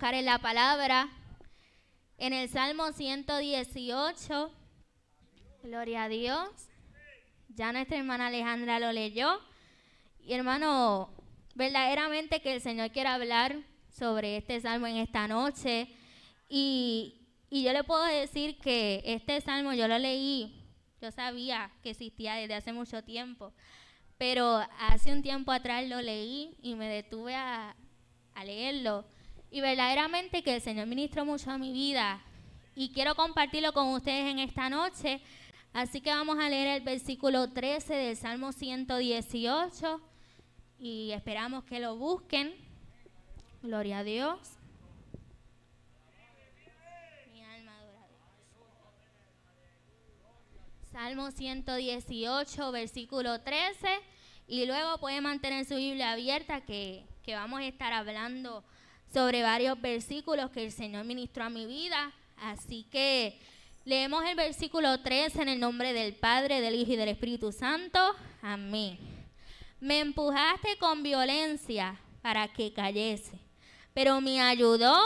buscar en la palabra, en el Salmo 118. Gloria a Dios. Ya nuestra hermana Alejandra lo leyó. Y hermano, verdaderamente que el Señor quiere hablar sobre este salmo en esta noche. Y yo le puedo decir que este salmo yo lo leí, yo sabía que existía desde hace mucho tiempo, pero hace un tiempo atrás lo leí y me detuve a leerlo. Y verdaderamente que el Señor ministró mucho a mi vida y quiero compartirlo con ustedes en esta noche. Así que vamos a leer el versículo 13 del Salmo 118 y esperamos que lo busquen. Gloria a Dios. Mi alma adora a Dios. Salmo 118, versículo 13. Y luego pueden mantener su Biblia abierta que vamos a estar hablando sobre varios versículos que el Señor ministró a mi vida. Así que leemos el versículo 13 en el nombre del Padre, del Hijo y del Espíritu Santo. Amén. Me empujaste con violencia para que cayese, pero me ayudó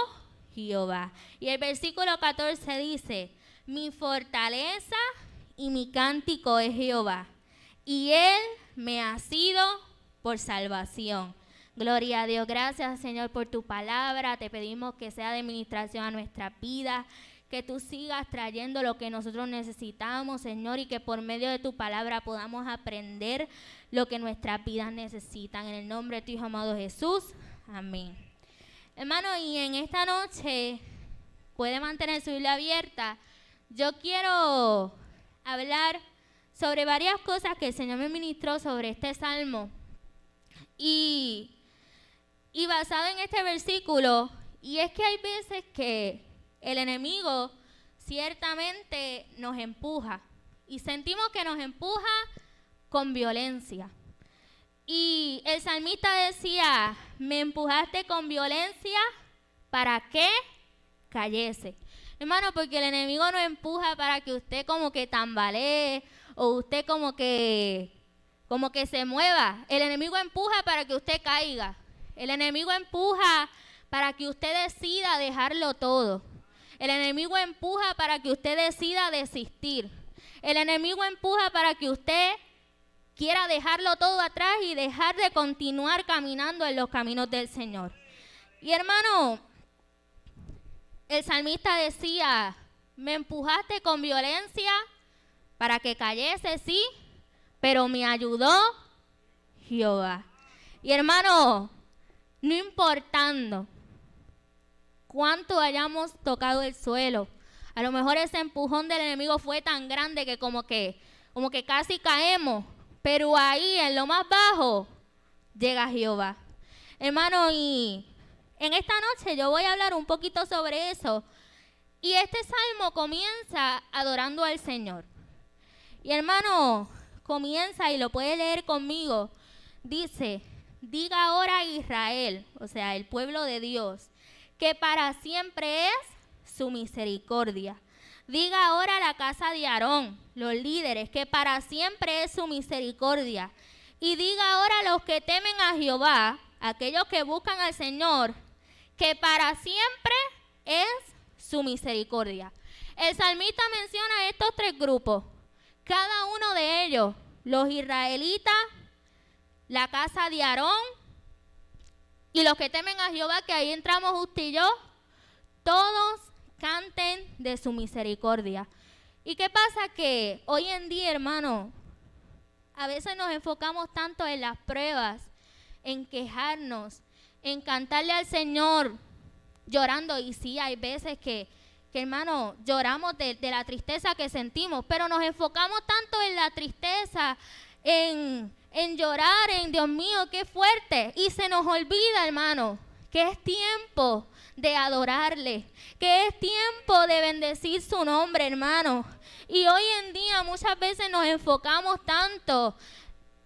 Jehová. Y el versículo 14 dice, mi fortaleza y mi cántico es Jehová, y Él me ha sido por salvación. Gloria a Dios. Gracias, Señor, por tu palabra. Te pedimos que sea de ministración a nuestra vida, que tú sigas trayendo lo que nosotros necesitamos, Señor, y que por medio de tu palabra podamos aprender lo que nuestras vidas necesitan. En el nombre de tu Hijo amado Jesús. Amén. Hermano, y en esta noche, puede mantener su Biblia abierta. Yo quiero hablar sobre varias cosas que el Señor me ministró sobre este salmo. Y basado en este versículo, y es que hay veces que el enemigo ciertamente nos empuja y sentimos que nos empuja con violencia. Y el salmista decía, me empujaste con violencia para que cayese. Hermano, porque el enemigo nos empuja para que usted como que tambalee o usted como que se mueva. El enemigo empuja para que usted caiga. El enemigo empuja para que usted decida dejarlo todo. El enemigo empuja para que usted decida desistir. El enemigo empuja para que usted quiera dejarlo todo atrás y dejar de continuar caminando en los caminos del Señor. Y hermano, el salmista decía, me empujaste con violencia para que cayese, sí, pero me ayudó Jehová. Y hermano, no importando cuánto hayamos tocado el suelo, a lo mejor ese empujón del enemigo fue tan grande que como que casi caemos, pero ahí en lo más bajo llega Jehová. Hermano, y en esta noche yo voy a hablar un poquito sobre eso. Y este salmo comienza adorando al Señor. Y hermano, comienza y lo puede leer conmigo. Dice, diga ahora Israel, o sea, el pueblo de Dios, que para siempre es su misericordia. Diga ahora la casa de Aarón, los líderes, que para siempre es su misericordia. Y diga ahora a los que temen a Jehová, aquellos que buscan al Señor, que para siempre es su misericordia. El salmista menciona estos tres grupos, cada uno de ellos, los israelitas, la casa de Aarón y los que temen a Jehová, que ahí entramos usted y yo, todos canten de su misericordia. ¿Y qué pasa? Que hoy en día, hermano, a veces nos enfocamos tanto en las pruebas, en quejarnos, en cantarle al Señor llorando. Y sí, hay veces que hermano, lloramos de la tristeza que sentimos, pero nos enfocamos tanto en la tristeza, en llorar, en Dios mío, qué fuerte. Y se nos olvida, hermano, que es tiempo de adorarle, que es tiempo de bendecir su nombre, hermano. Y hoy en día muchas veces nos enfocamos tanto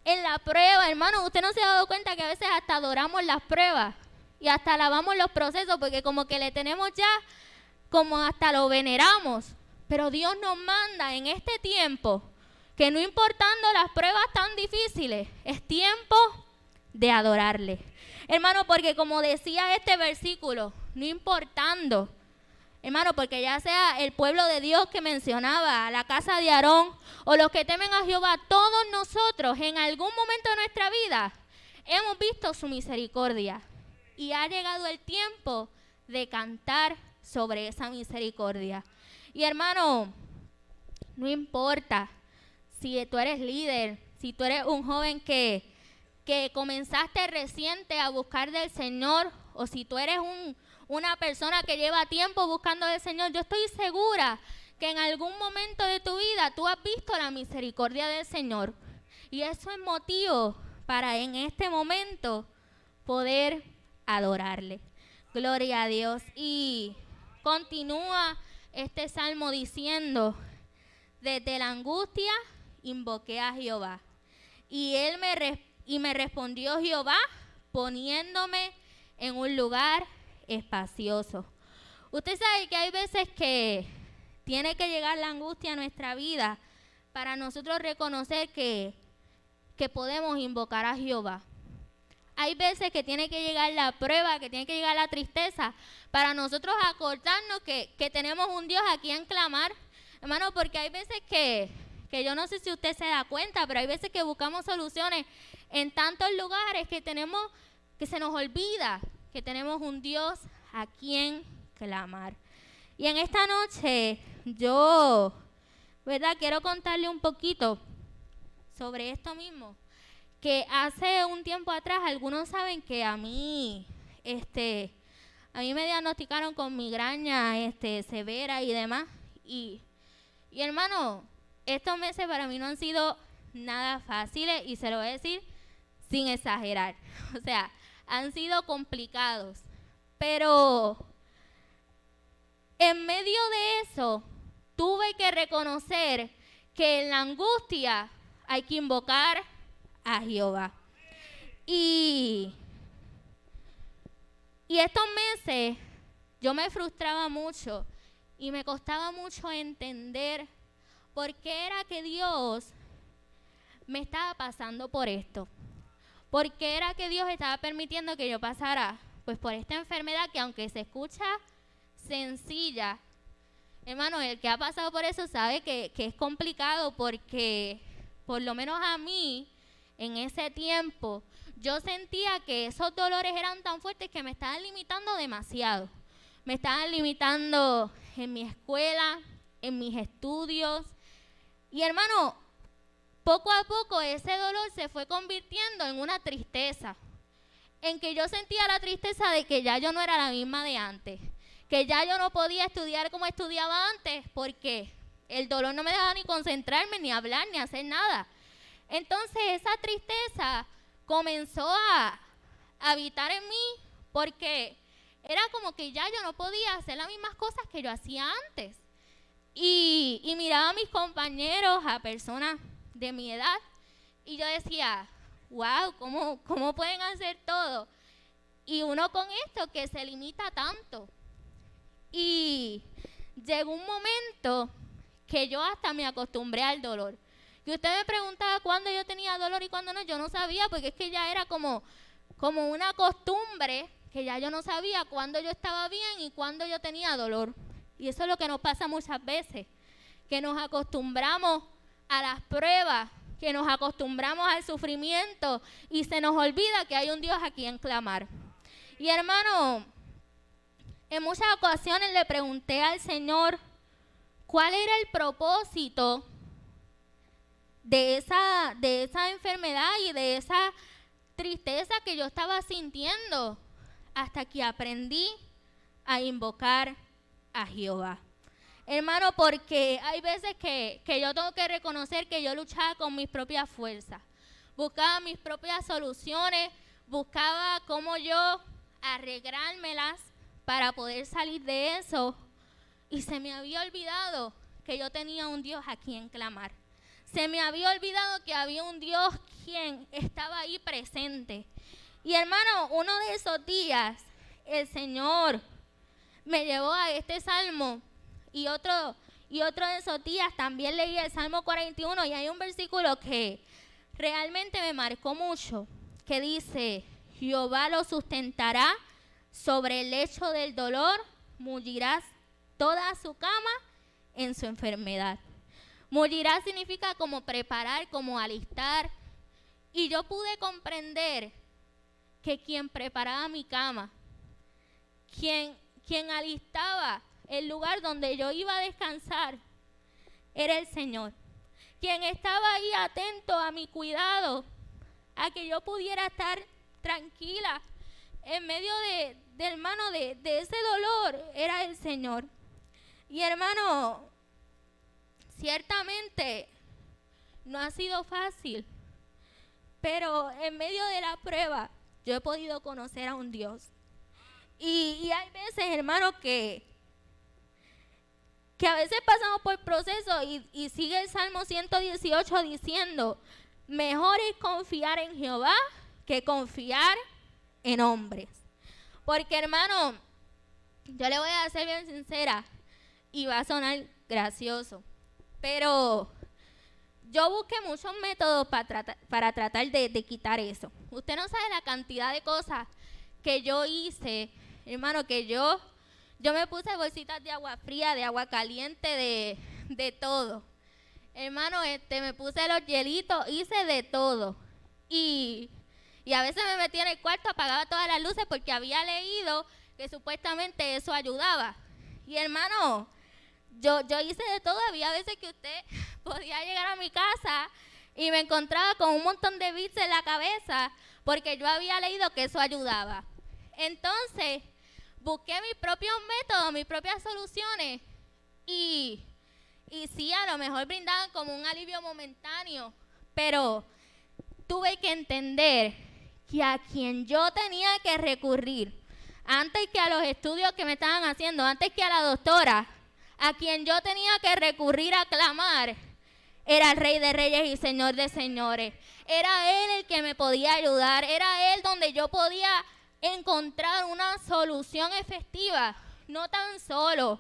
en la prueba, hermano. Usted no se ha dado cuenta que a veces hasta adoramos las pruebas y hasta alabamos los procesos porque como que le tenemos ya, como hasta lo veneramos. Pero Dios nos manda en este tiempo que no importando las pruebas tan difíciles, es tiempo de adorarle. Hermano, porque como decía este versículo, no importando, hermano, porque ya sea el pueblo de Dios que mencionaba, la casa de Aarón, o los que temen a Jehová, todos nosotros en algún momento de nuestra vida hemos visto su misericordia. Y ha llegado el tiempo de cantar sobre esa misericordia. Y hermano, no importa si tú eres líder, si tú eres un joven que comenzaste reciente a buscar del Señor, o si tú eres una persona que lleva tiempo buscando del Señor, yo estoy segura que en algún momento de tu vida tú has visto la misericordia del Señor. Y eso es motivo para en este momento poder adorarle. Gloria a Dios. Y continúa este salmo diciendo: desde la angustia invoqué a Jehová, y me respondió Jehová poniéndome en un lugar espacioso. Usted sabe que hay veces que tiene que llegar la angustia a nuestra vida para nosotros reconocer que podemos invocar a Jehová. Hay veces que tiene que llegar la prueba, que tiene que llegar la tristeza, para nosotros acordarnos que tenemos un Dios a quien clamar. Hermano, porque hay veces que yo no sé si usted se da cuenta, pero hay veces que buscamos soluciones en tantos lugares que se nos olvida que tenemos un Dios a quien clamar. Y en esta noche yo, quiero contarle un poquito sobre esto mismo. Que hace un tiempo atrás, algunos saben que a mí me diagnosticaron con migraña severa y demás. Y hermano, estos meses para mí no han sido nada fáciles, y se lo voy a decir sin exagerar. O sea, han sido complicados. Pero en medio de eso, tuve que reconocer que en la angustia hay que invocar a Jehová. Y estos meses yo me frustraba mucho y me costaba mucho entender por qué era que Dios me estaba pasando por esto. ¿Por qué era que Dios estaba permitiendo que yo pasara pues por esta enfermedad que, aunque se escucha sencilla, hermano, el que ha pasado por eso sabe que es complicado, porque por lo menos a mí en ese tiempo yo sentía que esos dolores eran tan fuertes que me estaban limitando demasiado. Me estaban limitando en mi escuela, en mis estudios. Y hermano, poco a poco ese dolor se fue convirtiendo en una tristeza, en que yo sentía la tristeza de que ya yo no era la misma de antes, que ya yo no podía estudiar como estudiaba antes, porque el dolor no me dejaba ni concentrarme, ni hablar, ni hacer nada. Entonces esa tristeza comenzó a habitar en mí, porque era como que ya yo no podía hacer las mismas cosas que yo hacía antes. Y miraba a mis compañeros, a personas de mi edad, y yo decía, wow, ¿cómo pueden hacer todo? Y uno con esto que se limita tanto. Y llegó un momento que yo hasta me acostumbré al dolor. Y usted me preguntaba cuándo yo tenía dolor y cuándo no, yo no sabía, porque es que ya era como una costumbre, que ya yo no sabía cuándo yo estaba bien y cuándo yo tenía dolor. Y eso es lo que nos pasa muchas veces, que nos acostumbramos a las pruebas, que nos acostumbramos al sufrimiento, y se nos olvida que hay un Dios a quien clamar. Y hermano, en muchas ocasiones le pregunté al Señor cuál era el propósito de esa enfermedad y de esa tristeza que yo estaba sintiendo, hasta que aprendí a invocar a Jehová. Hermano, porque hay veces que yo tengo que reconocer que yo luchaba con mis propias fuerzas, buscaba mis propias soluciones, buscaba cómo yo arreglármelas para poder salir de eso, y se me había olvidado que yo tenía un Dios a quien clamar. Se me había olvidado que había un Dios quien estaba ahí presente. Y hermano, uno de esos días el Señor me llevó a este salmo, y otro de esos días también leí el Salmo 41, y hay un versículo que realmente me marcó mucho, que dice: Jehová lo sustentará sobre el lecho del dolor, mullirás toda su cama en su enfermedad. Mullir significa como preparar, como alistar. Y yo pude comprender que quien preparaba mi cama, quien alistaba el lugar donde yo iba a descansar, era el Señor. Quien estaba ahí atento a mi cuidado, a que yo pudiera estar tranquila en medio de hermano, de ese dolor, era el Señor. Y hermano, ciertamente no ha sido fácil, pero en medio de la prueba yo he podido conocer a un Dios. Y hay veces, hermano, que a veces pasamos por procesos y sigue el Salmo 118 diciendo, mejor es confiar en Jehová que confiar en hombres. Porque, hermano, yo le voy a ser bien sincera y va a sonar gracioso, pero yo busqué muchos métodos para tratar de quitar eso. Usted no sabe la cantidad de cosas que yo hice, hermano, que yo me puse bolsitas de agua fría, de agua caliente, de todo. Hermano, me puse los hielitos, hice de todo. Y a veces me metía en el cuarto, apagaba todas las luces porque había leído que supuestamente eso ayudaba. Y hermano, yo hice de todo. Había veces que usted podía llegar a mi casa y me encontraba con un montón de bits en la cabeza porque yo había leído que eso ayudaba. Entonces, busqué mis propios métodos, mis propias soluciones y sí, a lo mejor brindaban como un alivio momentáneo, pero tuve que entender que a quien yo tenía que recurrir, antes que a los estudios que me estaban haciendo, antes que a la doctora, a quien yo tenía que recurrir a clamar, era el Rey de Reyes y Señor de Señores. Era Él el que me podía ayudar, era Él donde yo podía encontrar una solución efectiva, no tan solo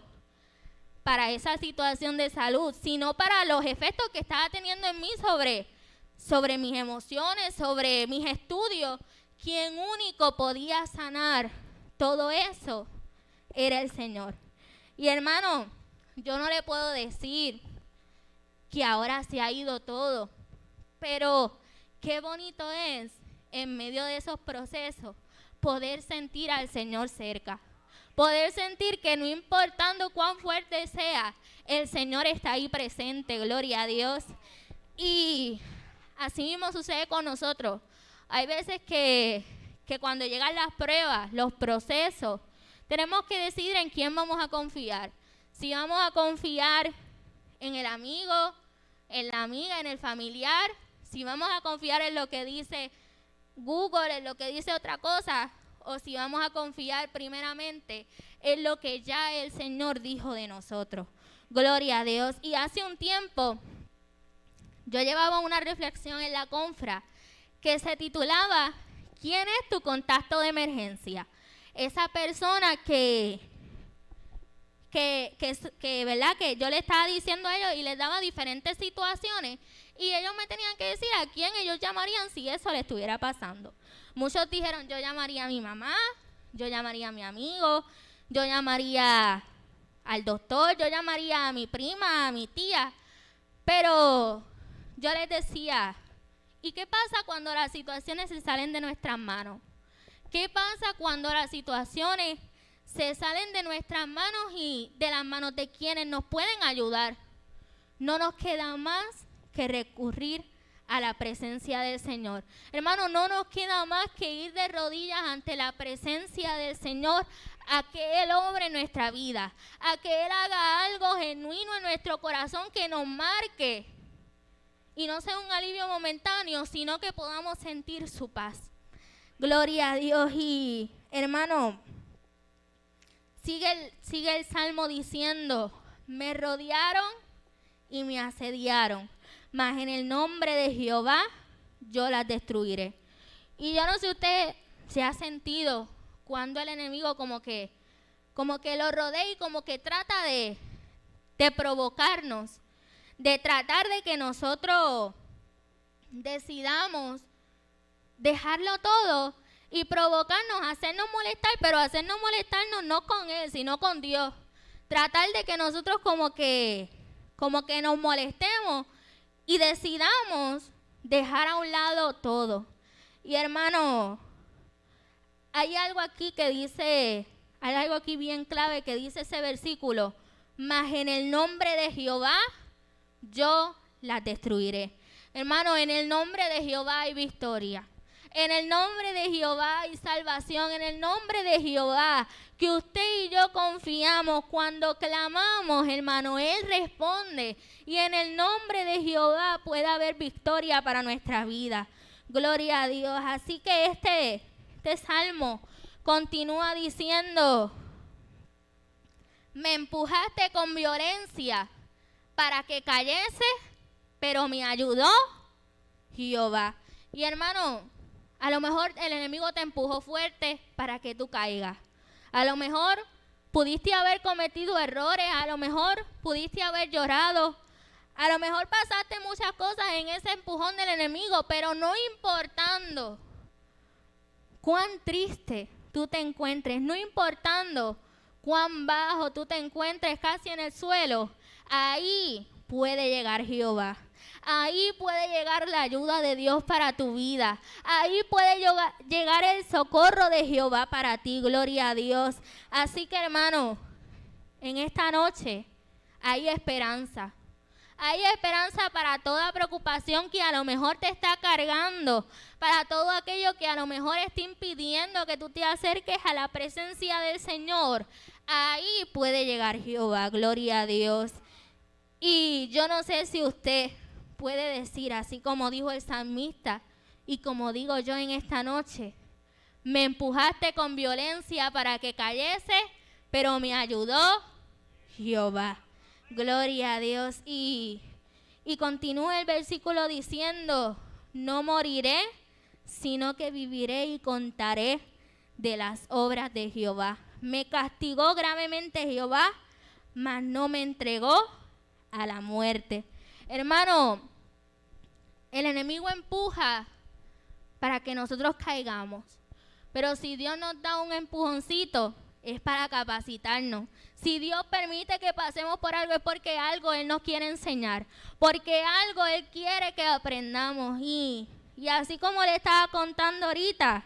para esa situación de salud, sino para los efectos que estaba teniendo en mí sobre mis emociones, sobre mis estudios. Quien único podía sanar todo eso era el Señor. Y hermano, yo no le puedo decir que ahora se ha ido todo, pero qué bonito es en medio de esos procesos poder sentir al Señor cerca. Poder sentir que no importando cuán fuerte sea, el Señor está ahí presente, gloria a Dios. Y así mismo sucede con nosotros. Hay veces que cuando llegan las pruebas, los procesos, tenemos que decidir en quién vamos a confiar. Si vamos a confiar en el amigo, en la amiga, en el familiar, si vamos a confiar en lo que dice Google, en lo que dice otra cosa, o si vamos a confiar primeramente en lo que ya el Señor dijo de nosotros. Gloria a Dios. Y hace un tiempo yo llevaba una reflexión en la confra que se titulaba ¿Quién es tu contacto de emergencia? Esa persona que ¿verdad? Que yo le estaba diciendo a ellos y les daba diferentes situaciones y ellos me tenían que decir a quién ellos llamarían si eso les estuviera pasando. Muchos dijeron, yo llamaría a mi mamá, yo llamaría a mi amigo, yo llamaría al doctor, yo llamaría a mi prima, a mi tía. Pero yo les decía, ¿y qué pasa cuando las situaciones se salen de nuestras manos? ¿Qué pasa cuando las situaciones se salen de nuestras manos y de las manos de quienes nos pueden ayudar? No nos queda más que recurrir a la presencia del Señor. Hermano, no nos queda más que ir de rodillas ante la presencia del Señor a que Él obre en nuestra vida, a que Él haga algo genuino en nuestro corazón que nos marque y no sea un alivio momentáneo, sino que podamos sentir su paz. Gloria a Dios. Y hermano, sigue el Salmo diciendo, me rodearon y me asediaron, mas en el nombre de Jehová yo las destruiré. Y yo no sé usted se ha sentido cuando el enemigo como que lo rodea y como que trata de provocarnos, de tratar de que nosotros decidamos dejarlo todo y provocarnos, hacernos molestar, pero hacernos molestarnos no con Él, sino con Dios. Tratar de que nosotros como que nos molestemos y decidamos dejar a un lado todo. Y hermano, hay algo aquí bien clave que dice ese versículo: mas en el nombre de Jehová yo las destruiré. Hermano, en el nombre de Jehová hay victoria. En el nombre de Jehová hay salvación. En el nombre de Jehová, que usted y yo confiamos, cuando clamamos, hermano, Él responde. Y en el nombre de Jehová puede haber victoria para nuestra vida. Gloria a Dios. Así que este salmo continúa diciendo: me empujaste con violencia para que cayese, pero me ayudó Jehová. Y hermano, a lo mejor el enemigo te empujó fuerte para que tú caigas. A lo mejor pudiste haber cometido errores, a lo mejor pudiste haber llorado, a lo mejor pasaste muchas cosas en ese empujón del enemigo, pero no importando cuán triste tú te encuentres, no importando cuán bajo tú te encuentres, casi en el suelo, ahí puede llegar Jehová. Ahí puede llegar la ayuda de Dios para tu vida. Ahí puede llegar el socorro de Jehová para ti. Gloria a Dios. Así que, hermano, en esta noche hay esperanza. Hay esperanza para toda preocupación que a lo mejor te está cargando, para todo aquello que a lo mejor está impidiendo que tú te acerques a la presencia del Señor. Ahí puede llegar Jehová. Gloria a Dios. Y yo no sé si usted puede decir, así como dijo el salmista y como digo yo en esta noche: me empujaste con violencia para que cayese, pero me ayudó Jehová. Gloria a Dios. Y continúa el versículo diciendo: no moriré, sino que viviré y contaré de las obras de Jehová. Me castigó gravemente Jehová, mas no me entregó a la muerte. Hermano, el enemigo empuja para que nosotros caigamos, pero si Dios nos da un empujoncito, es para capacitarnos. Si Dios permite que pasemos por algo, es porque algo Él nos quiere enseñar, porque algo Él quiere que aprendamos. Y así como le estaba contando ahorita,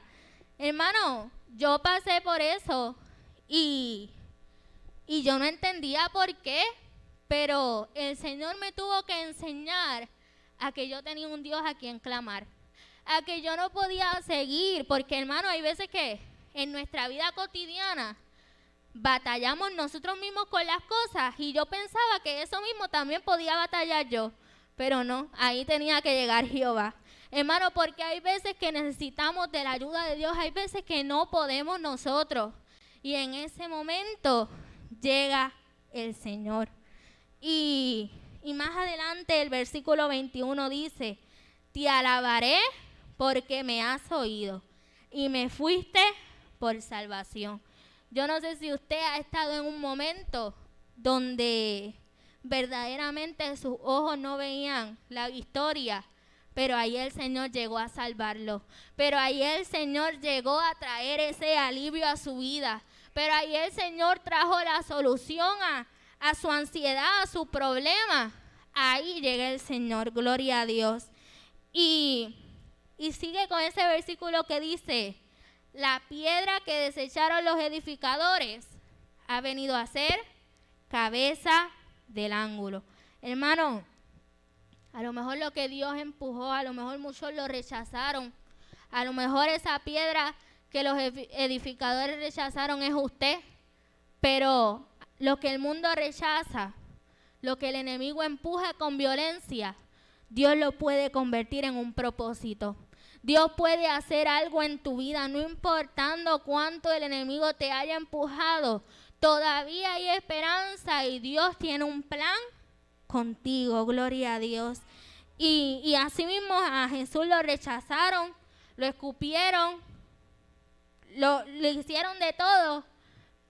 hermano, yo pasé por eso y yo no entendía por qué, pero el Señor me tuvo que enseñar a que yo tenía un Dios a quien clamar, a que yo no podía seguir, porque, hermano, hay veces que en nuestra vida cotidiana batallamos nosotros mismos con las cosas, y yo pensaba que eso mismo también podía batallar yo, pero no, ahí tenía que llegar Jehová. Hermano, porque hay veces que necesitamos de la ayuda de Dios, hay veces que no podemos nosotros, y en ese momento llega el Señor. Y más adelante el versículo 21 dice: te alabaré porque me has oído y me fuiste por salvación. Yo no sé si usted ha estado en un momento donde verdaderamente sus ojos no veían la victoria, pero ahí el Señor llegó a salvarlo. Pero ahí el Señor llegó a traer ese alivio a su vida. Pero ahí el Señor trajo la solución a su ansiedad, a su problema. Ahí llega el Señor, gloria a Dios. Y sigue con ese versículo que dice: la piedra que desecharon los edificadores ha venido a ser cabeza del ángulo. Hermano, a lo mejor lo que Dios empujó, a lo mejor muchos lo rechazaron. A lo mejor esa piedra que los edificadores rechazaron es usted. Pero lo que el mundo rechaza, lo que el enemigo empuja con violencia, Dios lo puede convertir en un propósito. Dios puede hacer algo en tu vida, no importando cuánto el enemigo te haya empujado. Todavía hay esperanza y Dios tiene un plan contigo, gloria a Dios. Y así mismo a Jesús lo rechazaron, lo escupieron, le hicieron de todo,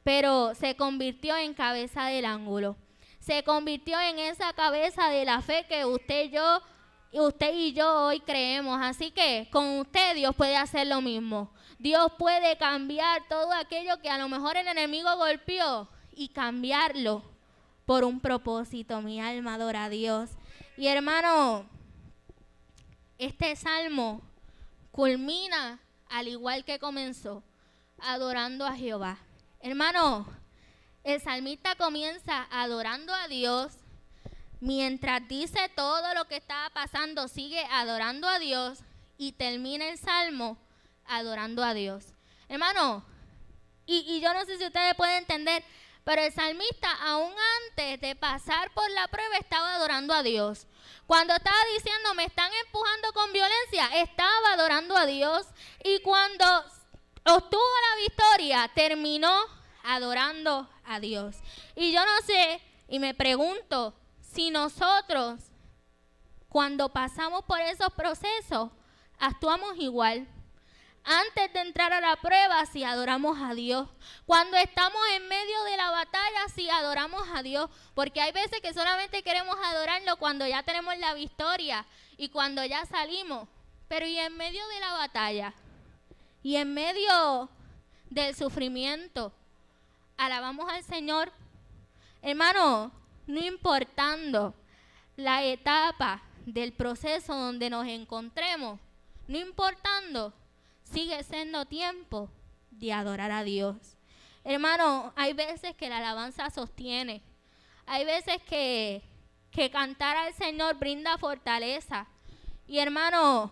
pero se convirtió en cabeza del ángulo. Se convirtió en esa cabeza de la fe que usted y yo hoy creemos. Así que con usted Dios puede hacer lo mismo. Dios puede cambiar todo aquello que a lo mejor el enemigo golpeó y cambiarlo por un propósito. Mi alma adora a Dios. Y hermano, este salmo culmina al igual que comenzó, adorando a Jehová. Hermano, el salmista comienza adorando a Dios. Mientras dice todo lo que estaba pasando, sigue adorando a Dios y termina el salmo adorando a Dios. Hermano, y yo no sé si ustedes pueden entender, pero el salmista aún antes de pasar por la prueba estaba adorando a Dios. Cuando estaba diciendo me están empujando con violencia, estaba adorando a Dios. Y cuando obtuvo la victoria, terminó adorando a Dios. Y yo no sé, y me pregunto, si nosotros, cuando pasamos por esos procesos, actuamos igual. Antes de entrar a la prueba, si adoramos a Dios. Cuando estamos en medio de la batalla, si adoramos a Dios. Porque hay veces que solamente queremos adorarlo cuando ya tenemos la victoria y cuando ya salimos. Pero ¿y en medio de la batalla? ¿Y en medio del sufrimiento? ¿Alabamos al Señor? Hermano, no importando la etapa del proceso donde nos encontremos, no importando, sigue siendo tiempo de adorar a Dios. Hermano, hay veces que la alabanza sostiene. Hay veces que cantar al Señor brinda fortaleza. Y hermano,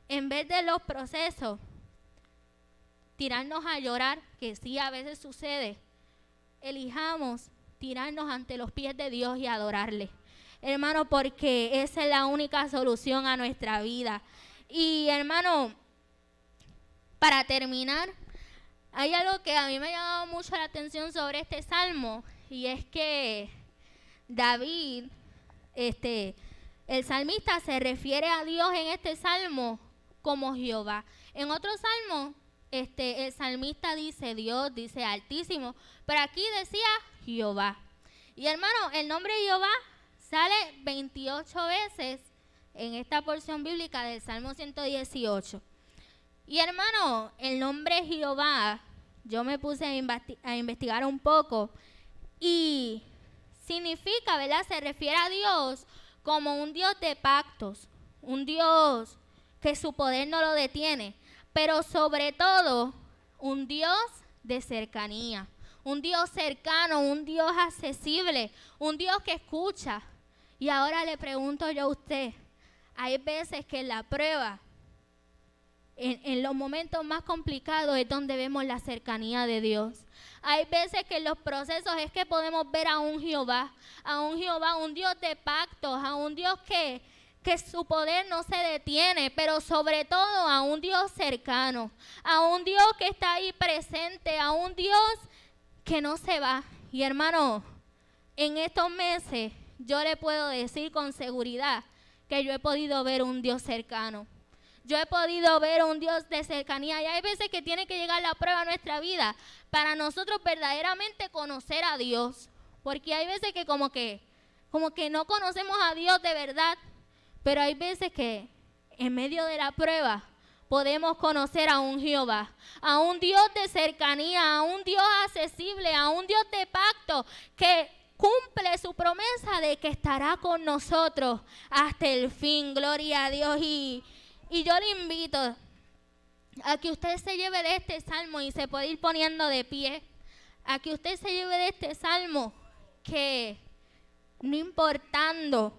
en vez de los procesos, tirarnos a llorar, que sí a veces sucede, elijamos tirarnos ante los pies de Dios y adorarle. Hermano, porque esa es la única solución a nuestra vida. Y hermano, para terminar, hay algo que a mí me ha llamado mucho la atención sobre este salmo, y es que David, el salmista se refiere a Dios en este salmo como Jehová. En otro salmo, el salmista dice Dios, dice Altísimo, pero aquí decía Jehová. Y hermano, el nombre Jehová sale 28 veces en esta porción bíblica del Salmo 118. Y hermano, el nombre Jehová, yo me puse a investigar un poco y significa, ¿verdad? Se refiere a Dios como un Dios de pactos, un Dios que su poder no lo detiene, pero sobre todo un Dios de cercanía, un Dios cercano, un Dios accesible, un Dios que escucha. Y ahora le pregunto yo a usted, hay veces que en la prueba, en los momentos más complicados es donde vemos la cercanía de Dios. Hay veces que en los procesos es que podemos ver a un Jehová, un Dios de pactos, a un Dios que su poder no se detiene, pero sobre todo a un Dios cercano, a un Dios que está ahí presente, a un Dios que no se va. Y hermano, en estos meses yo le puedo decir con seguridad que yo he podido ver un Dios cercano. Yo he podido ver un Dios de cercanía, y hay veces que tiene que llegar la prueba a nuestra vida para nosotros verdaderamente conocer a Dios. Porque hay veces que como que no conocemos a Dios de verdad, pero hay veces que en medio de la prueba podemos conocer a un Jehová, a un Dios de cercanía, a un Dios accesible, a un Dios de pacto que cumple su promesa de que estará con nosotros hasta el fin. Gloria a Dios. Y yo le invito a que usted se lleve de este salmo, y se puede ir poniendo de pie, a que usted se lleve de este salmo que no importando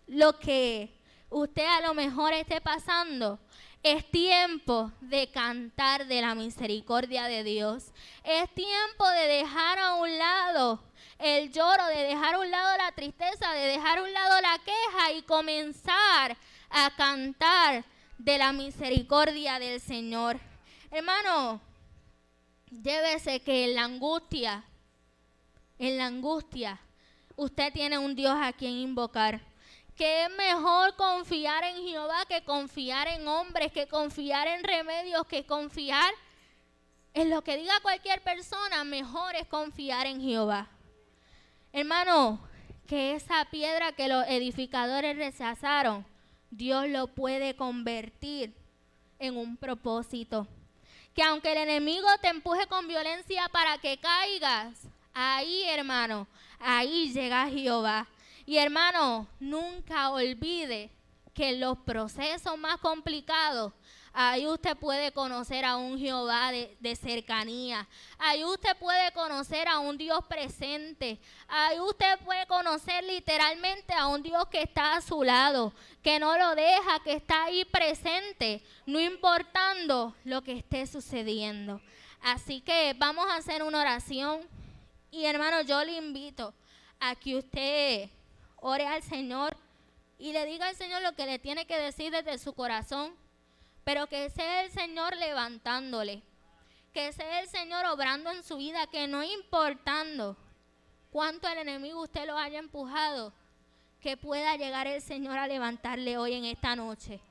lo que usted a lo mejor esté pasando, es tiempo de cantar de la misericordia de Dios. Es tiempo de dejar a un lado el lloro, de dejar a un lado la tristeza, de dejar a un lado la queja y comenzar a cantar de la misericordia del Señor. Hermano, llévese que en la angustia, usted tiene un Dios a quien invocar. Que es mejor confiar en Jehová que confiar en hombres, que confiar en remedios, que confiar en lo que diga cualquier persona. Mejor es confiar en Jehová. Hermano, que esa piedra que los edificadores rechazaron, Dios lo puede convertir en un propósito. que aunque el enemigo te empuje con violencia para que caigas, ahí, hermano, ahí llega Jehová. Y hermano, nunca olvide que en los procesos más complicados, ahí usted puede conocer a un Jehová de cercanía. Ahí usted puede conocer a un Dios presente. Ahí usted puede conocer literalmente a un Dios que está a su lado, que no lo deja, que está ahí presente, no importando lo que esté sucediendo. Así que vamos a hacer una oración. Y hermano, yo le invito a que usted ore al Señor y le diga al Señor lo que le tiene que decir desde su corazón, pero que sea el Señor levantándole, que sea el Señor obrando en su vida, que no importando cuánto el enemigo usted lo haya empujado, que pueda llegar el Señor a levantarle hoy en esta noche,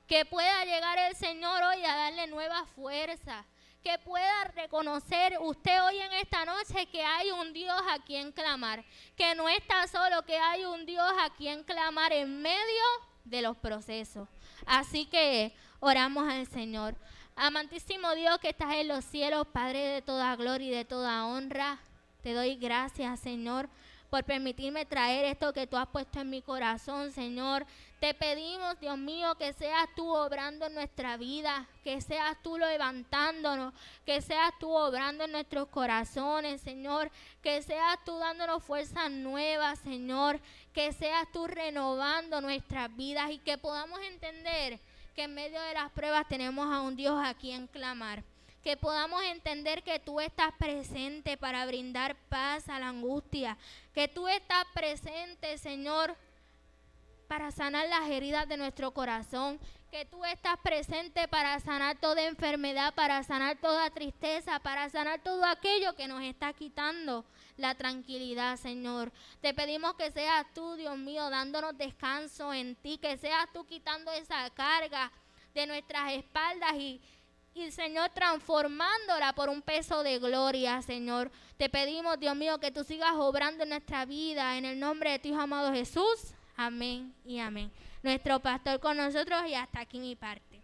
que pueda llegar el Señor hoy a darle nueva fuerza, que pueda reconocer usted hoy en esta noche que hay un Dios a quien clamar, que no está solo, que hay un Dios a quien clamar en medio de los procesos. Así que oramos al Señor. Amantísimo Dios que estás en los cielos, Padre de toda gloria y de toda honra, te doy gracias, Señor, por permitirme traer esto que tú has puesto en mi corazón, Señor. Te pedimos, Dios mío, que seas tú obrando en nuestra vida, que seas tú levantándonos, que seas tú obrando en nuestros corazones, Señor, que seas tú dándonos fuerzas nuevas, Señor, que seas tú renovando nuestras vidas y que podamos entender que en medio de las pruebas tenemos a un Dios a quien clamar. Que podamos entender que tú estás presente para brindar paz a la angustia, que tú estás presente, Señor, para sanar las heridas de nuestro corazón, que tú estás presente para sanar toda enfermedad, para sanar toda tristeza, para sanar todo aquello que nos está quitando la tranquilidad, Señor. Te pedimos que seas tú, Dios mío, dándonos descanso en ti, que seas tú quitando esa carga de nuestras espaldas y Señor, transformándola por un peso de gloria, Señor. Te pedimos, Dios mío, que tú sigas obrando en nuestra vida, en el nombre de tu Hijo amado Jesús. Amén y amén. Nuestro pastor con nosotros y hasta aquí mi parte.